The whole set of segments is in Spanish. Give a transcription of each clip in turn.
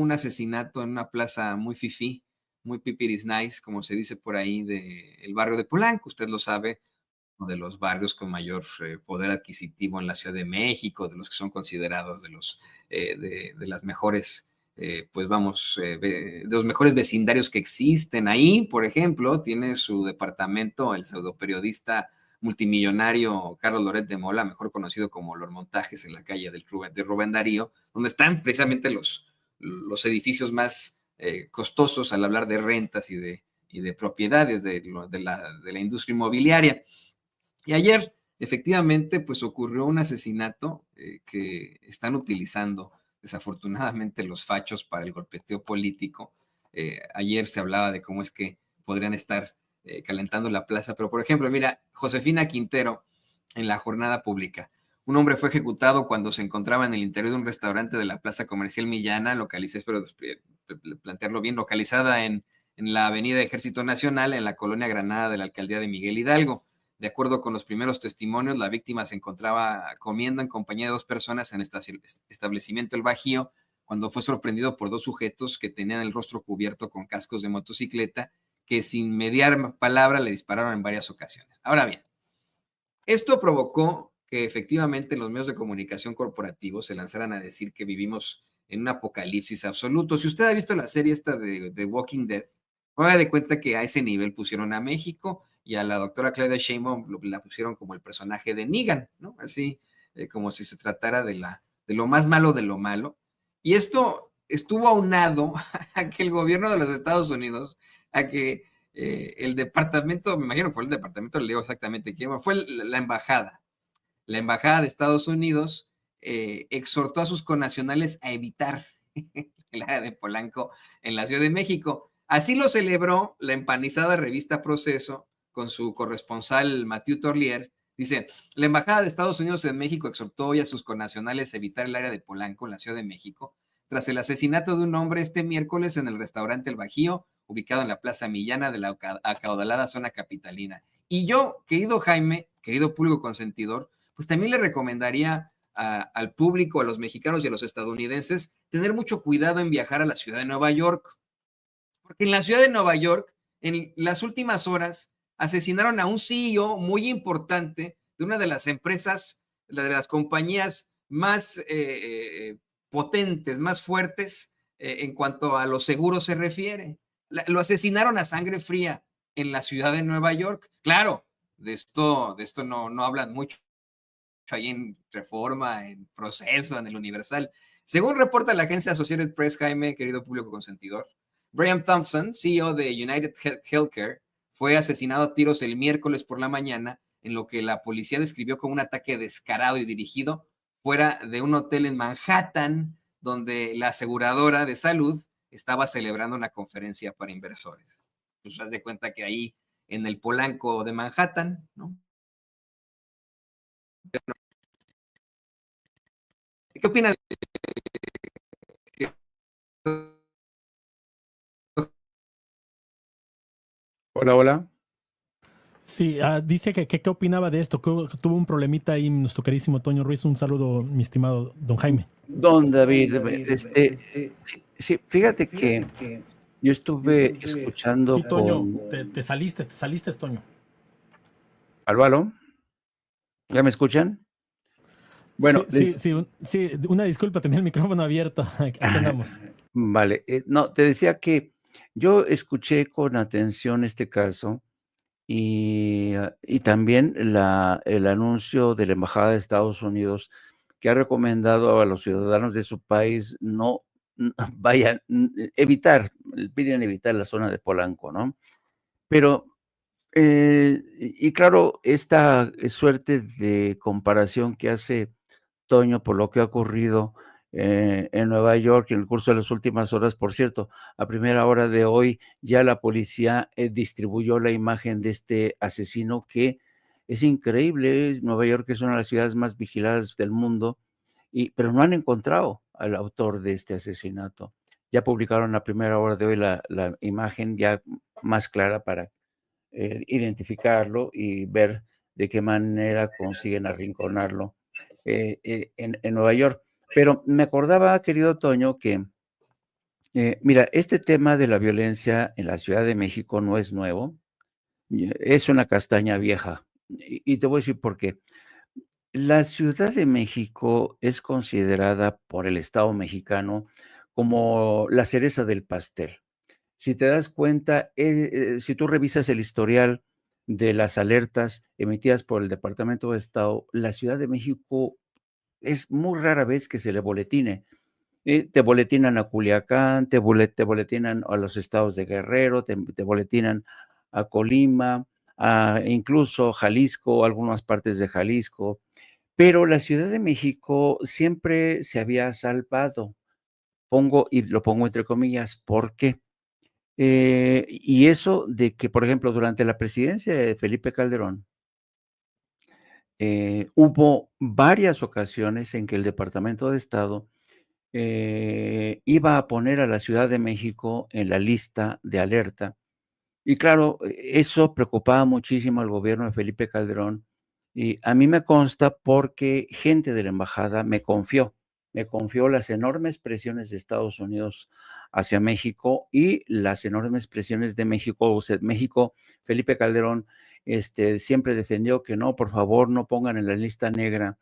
un asesinato en una plaza muy fifí, muy pipiris nice, como se dice por ahí, del barrio de Polanco. Usted lo sabe, uno de los barrios con mayor poder adquisitivo en la Ciudad de México, de los que son considerados de las mejores, pues vamos, de los mejores vecindarios que existen. Ahí, por ejemplo, tiene su departamento el pseudoperiodista multimillonario Carlos Loret de Mola, mejor conocido como Los Montajes, en la calle de Rubén Darío, donde están precisamente los edificios más costosos al hablar de rentas y de propiedades de la industria inmobiliaria. Y ayer, efectivamente, pues ocurrió un asesinato que están utilizando desafortunadamente los fachos para el golpeteo político. Ayer se hablaba de cómo es que podrían estar calentando la plaza, pero por ejemplo, mira, Josefina Quintero en la jornada pública. Un hombre fue ejecutado cuando se encontraba en el interior de un restaurante de la Plaza Comercial Millana, espero plantearlo bien, localizada en la Avenida Ejército Nacional, en la colonia Granada de la alcaldía de Miguel Hidalgo. De acuerdo con los primeros testimonios, la víctima se encontraba comiendo en compañía de dos personas en este establecimiento El Bajío cuando fue sorprendido por dos sujetos que tenían el rostro cubierto con cascos de motocicleta que sin mediar palabra le dispararon en varias ocasiones. Ahora bien, esto provocó que efectivamente los medios de comunicación corporativos se lanzaran a decir que vivimos en un apocalipsis absoluto. Si usted ha visto la serie esta de Walking Dead, haga de cuenta que a ese nivel pusieron a México y a la doctora Claudia Sheinbaum la pusieron como el personaje de Negan, ¿no? Así como si se tratara de lo más malo de lo malo. Y esto estuvo aunado a que el gobierno de los Estados Unidos, a que el departamento, me imagino que fue el departamento, le digo exactamente quién, fue la embajada. La embajada de Estados Unidos exhortó a sus connacionales a evitar el área de Polanco en la Ciudad de México. Así lo celebró la empanizada revista Proceso con su corresponsal Mathieu Torlier. Dice, la embajada de Estados Unidos en México exhortó hoy a sus connacionales a evitar el área de Polanco en la Ciudad de México tras el asesinato de un hombre este miércoles en el restaurante El Bajío, ubicado en la Plaza Millana de la acaudalada zona capitalina. Y yo, querido Jaime, querido público consentidor, pues también le recomendaría al público, a los mexicanos y a los estadounidenses, tener mucho cuidado en viajar a la ciudad de Nueva York. Porque en la ciudad de Nueva York, en las últimas horas, asesinaron a un CEO muy importante de una de las empresas, de las compañías más potentes, más fuertes en cuanto a los seguros se refiere. Lo asesinaron a sangre fría en la ciudad de Nueva York. Claro, de esto no hablan mucho ahí en Reforma, en Proceso, en el Universal. Según reporta la agencia Associated Press, Jaime, querido público consentidor, Brian Thompson, CEO de United Healthcare, fue asesinado a tiros el miércoles por la mañana en lo que la policía describió como un ataque descarado y dirigido fuera de un hotel en Manhattan, donde la aseguradora de salud estaba celebrando una conferencia para inversores. Pues haz de cuenta que ahí en el Polanco de Manhattan, ¿no? ¿Qué opinas? Hola, hola. Sí, dice que qué opinaba de esto, que tuvo un problemita ahí nuestro queridísimo Toño Ruiz. Un saludo, mi estimado don Jaime. Don David, sí, fíjate que yo estuve escuchando Sí, Toño, te saliste, Toño. ¿Aló? ¿Ya me escuchan? Bueno, sí, una disculpa, tenía el micrófono abierto. Aquí andamos. Vale, no, te decía que yo escuché con atención este caso y también el anuncio de la Embajada de Estados Unidos que ha recomendado a los ciudadanos de su país no vayan, piden evitar la zona de Polanco, ¿no? Pero, y claro, esta suerte de comparación que hace Toño por lo que ha ocurrido en Nueva York en el curso de las últimas horas. Por cierto, a primera hora de hoy ya la policía distribuyó la imagen de este asesino que es increíble. Nueva York es una de las ciudades más vigiladas del mundo, pero no han encontrado al autor de este asesinato. Ya publicaron a primera hora de hoy la imagen ya más clara para identificarlo y ver de qué manera consiguen arrinconarlo en Nueva York. Pero me acordaba, querido Toño, que Mira, este tema de la violencia en la Ciudad de México no es nuevo, es una castaña vieja. Y te voy a decir por qué. La Ciudad de México es considerada por el Estado mexicano como la cereza del pastel. Si te das cuenta, si tú revisas el historial de las alertas emitidas por el Departamento de Estado, la Ciudad de México es muy rara vez que se le boletine. Te boletinan a Culiacán, te boletinan a los estados de Guerrero, te boletinan a Colima, a incluso Jalisco, algunas partes de Jalisco, pero la Ciudad de México siempre se había salvado. Lo pongo entre comillas, ¿por qué? Y eso de que, por ejemplo, durante la presidencia de Felipe Calderón, hubo varias ocasiones en que el Departamento de Estado iba a poner a la Ciudad de México en la lista de alerta. Y claro, eso preocupaba muchísimo al gobierno de Felipe Calderón. Y a mí me consta porque gente de la embajada me confió las enormes presiones de Estados Unidos hacia México y las enormes presiones de México. O sea, México, Felipe Calderón, siempre defendió que no, por favor, no pongan en la lista negra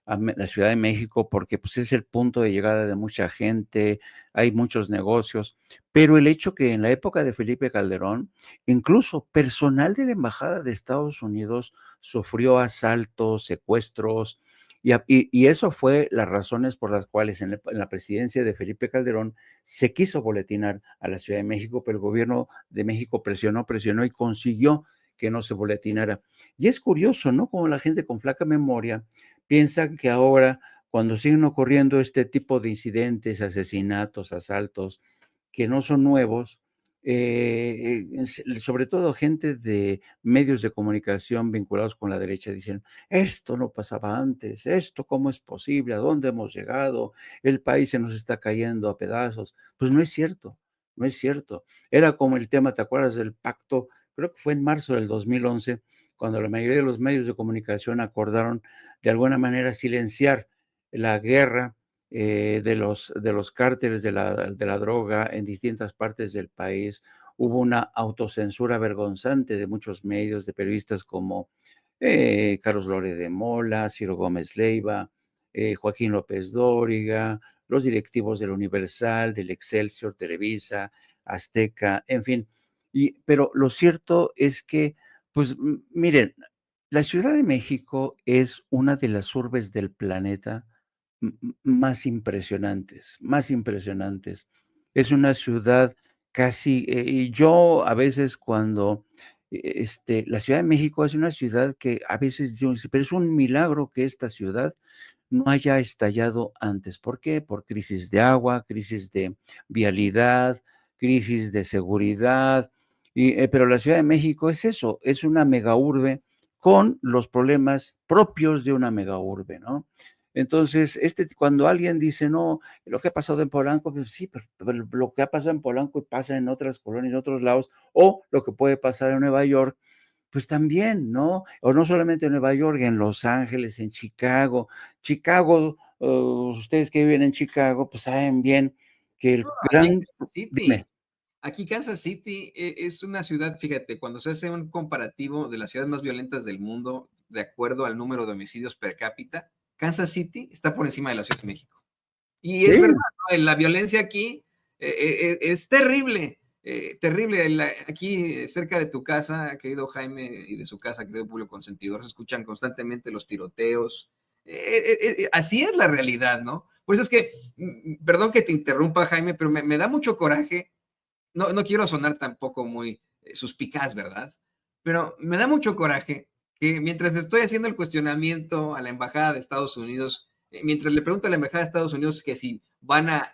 a la Ciudad de México porque pues es el punto de llegada de mucha gente, hay muchos negocios, pero el hecho que en la época de Felipe Calderón, incluso personal de la Embajada de Estados Unidos sufrió asaltos, secuestros, y eso fue las razones por las cuales en la presidencia de Felipe Calderón se quiso boletinar a la Ciudad de México, pero el gobierno de México presionó y consiguió que no se boletinara. Y es curioso, ¿no? Como la gente con flaca memoria piensan que ahora, cuando siguen ocurriendo este tipo de incidentes, asesinatos, asaltos, que no son nuevos, sobre todo gente de medios de comunicación vinculados con la derecha, dicen, esto no pasaba antes, esto cómo es posible, a dónde hemos llegado, el país se nos está cayendo a pedazos. Pues no es cierto, no es cierto. Era como el tema, ¿te acuerdas del pacto? Creo que fue en marzo del 2011, cuando la mayoría de los medios de comunicación acordaron de alguna manera silenciar la guerra de los cárteles de la droga en distintas partes del país. Hubo una autocensura vergonzante de muchos medios, de periodistas como Carlos Lore de Mola, Ciro Gómez Leiva, Joaquín López Dóriga, los directivos del Universal, del Excelsior, Televisa, Azteca, en fin. Pero lo cierto es que, pues miren, la Ciudad de México es una de las urbes del planeta más impresionantes, más impresionantes. Es una ciudad casi, y yo a veces cuando, la Ciudad de México es una ciudad que a veces digo, pero es un milagro que esta ciudad no haya estallado antes. ¿Por qué? Por crisis de agua, crisis de vialidad, crisis de seguridad. Pero la Ciudad de México es eso, es una megaurbe con los problemas propios de una megaurbe, ¿no? Entonces, cuando alguien dice, no, lo que ha pasado en Polanco, pues sí, pero lo que ha pasado en Polanco pasa en otras colonias, en otros lados, o lo que puede pasar en Nueva York, pues también, ¿no? O no solamente en Nueva York, en Los Ángeles, en Chicago. Chicago, ustedes que viven en Chicago, pues saben bien que el Aquí en gran... Kansas Dime. City. Aquí Kansas City es una ciudad, fíjate, cuando se hace un comparativo de las ciudades más violentas del mundo, de acuerdo al número de homicidios per cápita, Kansas City está por encima de la Ciudad de México. Y es verdad, Sí, ¿no? La violencia aquí es terrible, terrible. Aquí cerca de tu casa, querido Jaime, y de su casa, querido Julio Consentidor, se escuchan constantemente los tiroteos. Así es la realidad, ¿no? Por eso es que, perdón que te interrumpa, Jaime, pero me da mucho coraje. No quiero sonar tampoco muy suspicaz, ¿verdad? Pero me da mucho coraje que mientras estoy haciendo el cuestionamiento a la Embajada de Estados Unidos, mientras le pregunto a la Embajada de Estados Unidos que si van a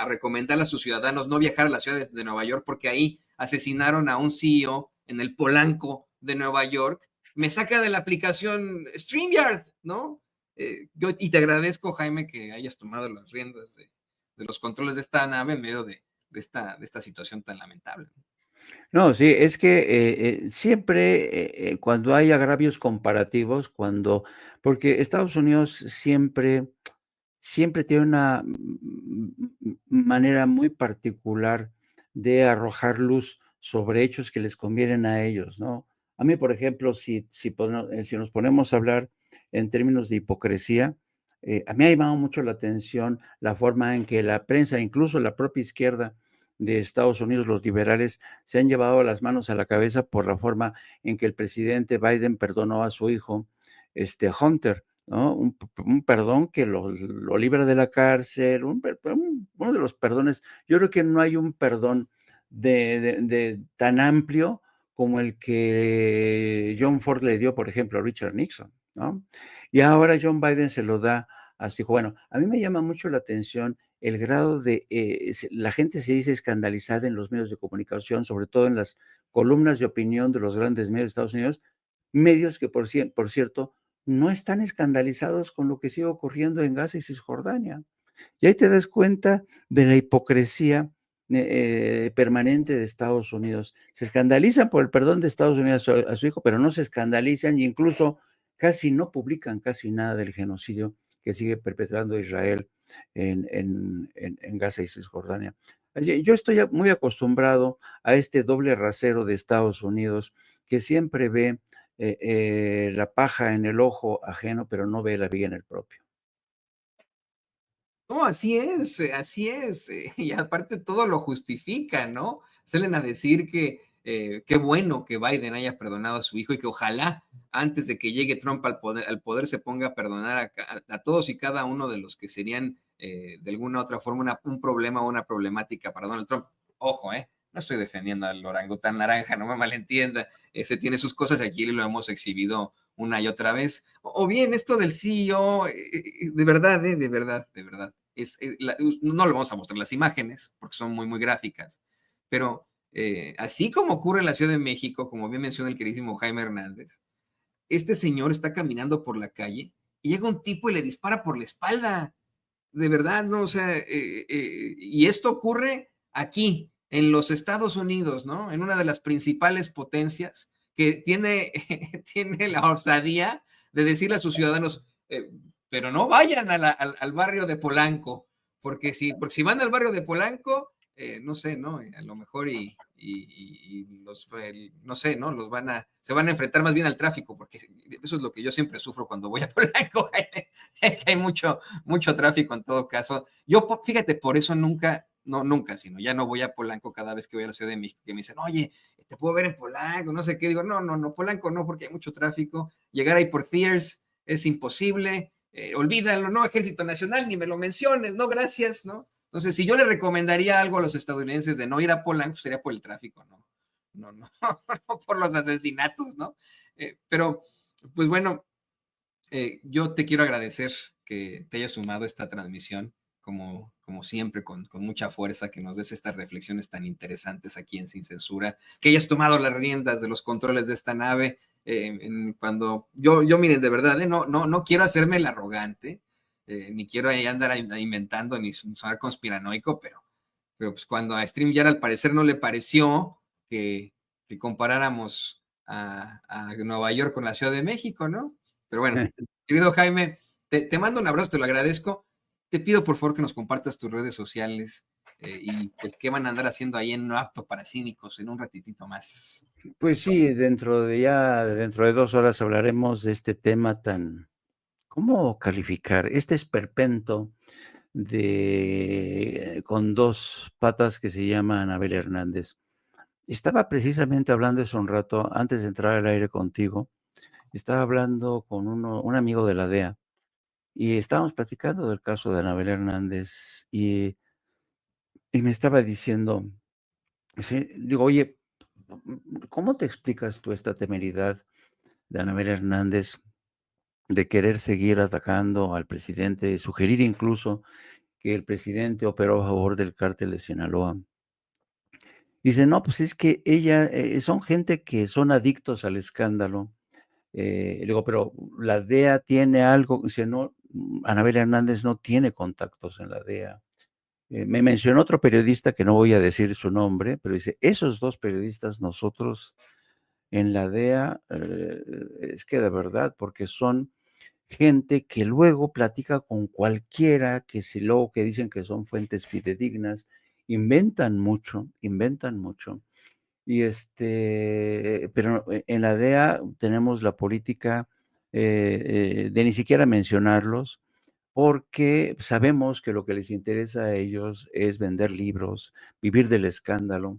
recomendar a sus ciudadanos no viajar a las ciudades de Nueva York porque ahí asesinaron a un CEO en el Polanco de Nueva York, me saca de la aplicación StreamYard, ¿no? Y te agradezco, Jaime, que hayas tomado las riendas de los controles de esta nave en medio de esta situación tan lamentable. no, sí, es que siempre cuando hay agravios comparativos, porque Estados Unidos siempre siempre tiene una manera muy particular de arrojar luz sobre hechos que les convienen a ellos, ¿no? A mí, por ejemplo, si nos ponemos a hablar en términos de hipocresía, a mí me ha llamado mucho la atención la forma en que la prensa, incluso la propia izquierda de Estados Unidos, los liberales, se han llevado las manos a la cabeza por la forma en que el presidente Biden perdonó a su hijo, Hunter, ¿no? Un perdón que lo libra de la cárcel, uno de los perdones. Yo creo que no hay un perdón tan amplio como el que John Ford le dio, por ejemplo, a Richard Nixon, ¿no? Y ahora John Biden se lo da a su hijo. Bueno, a mí me llama mucho la atención el grado de, la gente se dice escandalizada en los medios de comunicación, sobre todo en las columnas de opinión de los grandes medios de Estados Unidos, medios que, por cierto, no están escandalizados con lo que sigue ocurriendo en Gaza y Cisjordania. Y ahí te das cuenta de la hipocresía permanente de Estados Unidos. Se escandalizan por el perdón de Estados Unidos a su hijo, pero no se escandalizan e incluso casi no publican casi nada del genocidio que sigue perpetrando Israel en Gaza y Cisjordania. Yo estoy muy acostumbrado a este doble rasero de Estados Unidos que siempre ve la paja en el ojo ajeno, pero no ve la viga en el propio. No, así es, así es. Y aparte todo lo justifica, ¿no? Salen a decir que qué bueno que Biden haya perdonado a su hijo y que ojalá antes de que llegue Trump al poder se ponga a perdonar a todos y cada uno de los que serían de alguna otra forma un problema o una problemática para Donald Trump. Ojo, no estoy defendiendo al orangután naranja, no me malentienda. Ese tiene sus cosas y aquí lo hemos exhibido una y otra vez. O bien esto del CEO, de verdad, de verdad, de verdad. No le vamos a mostrar las imágenes porque son muy, muy gráficas, pero así como ocurre en la Ciudad de México, como bien menciona el queridísimo Jaime Hernández, este señor está caminando por la calle y llega un tipo y le dispara por la espalda. De verdad, ¿no? O sea, y esto ocurre aquí, en los Estados Unidos, ¿no? En una de las principales potencias que tiene, tiene la osadía de decirle a sus ciudadanos, pero no vayan al barrio de Polanco, porque si van al barrio de Polanco, no sé, ¿no? A lo mejor no sé, ¿no? Se van a enfrentar más bien al tráfico, porque eso es lo que yo siempre sufro cuando voy a Polanco, que hay mucho tráfico en todo caso. Yo, fíjate, por eso nunca, sino ya no voy a Polanco cada vez que voy a la Ciudad de México, que me dicen, oye, te puedo ver en Polanco, no sé qué, digo, no, Polanco no, porque hay mucho tráfico, llegar ahí por Thiers es imposible, olvídalo, no, Ejército Nacional, ni me lo menciones, no, gracias, ¿no? Entonces, si yo le recomendaría algo a los estadounidenses de no ir a Polanco, pues sería por el tráfico, ¿no? No por los asesinatos, ¿no? Pero, pues bueno, yo te quiero agradecer que te hayas sumado a esta transmisión, como siempre, con mucha fuerza, que nos des estas reflexiones tan interesantes aquí en Sin Censura, que hayas tomado las riendas de los controles de esta nave, cuando yo miren, de verdad, no quiero hacerme el arrogante, ni quiero ahí andar inventando, ni sonar conspiranoico, pero pues cuando a StreamYard al parecer no le pareció que comparáramos a Nueva York con la Ciudad de México, ¿no? Pero bueno, querido Jaime, te mando un abrazo, te lo agradezco. Te pido por favor que nos compartas tus redes sociales y pues qué van a andar haciendo ahí en No Apto para Cínicos en un ratitito más. Pues sí, dentro de 2 horas hablaremos de este tema ¿cómo calificar? Este esperpento con 2 patas que se llama Anabel Hernández. Estaba precisamente hablando hace un rato, antes de entrar al aire contigo, estaba hablando con un amigo de la DEA y estábamos platicando del caso de Anabel Hernández y me estaba diciendo, sí, digo, oye, ¿cómo te explicas tú esta temeridad de Anabel Hernández de querer seguir atacando al presidente, sugerir incluso que el presidente operó a favor del cártel de Sinaloa? Dice, no, pues es que son gente que son adictos al escándalo. Le digo, pero la DEA tiene algo, dice, no, Anabel Hernández no tiene contactos en la DEA. Me mencionó otro periodista que no voy a decir su nombre, pero dice, esos 2 periodistas nosotros en la DEA, es que de verdad, porque son gente que luego platica con cualquiera, que si luego que dicen que son fuentes fidedignas, inventan mucho, inventan mucho. Y pero en la DEA tenemos la política de ni siquiera mencionarlos, porque sabemos que lo que les interesa a ellos es vender libros, vivir del escándalo.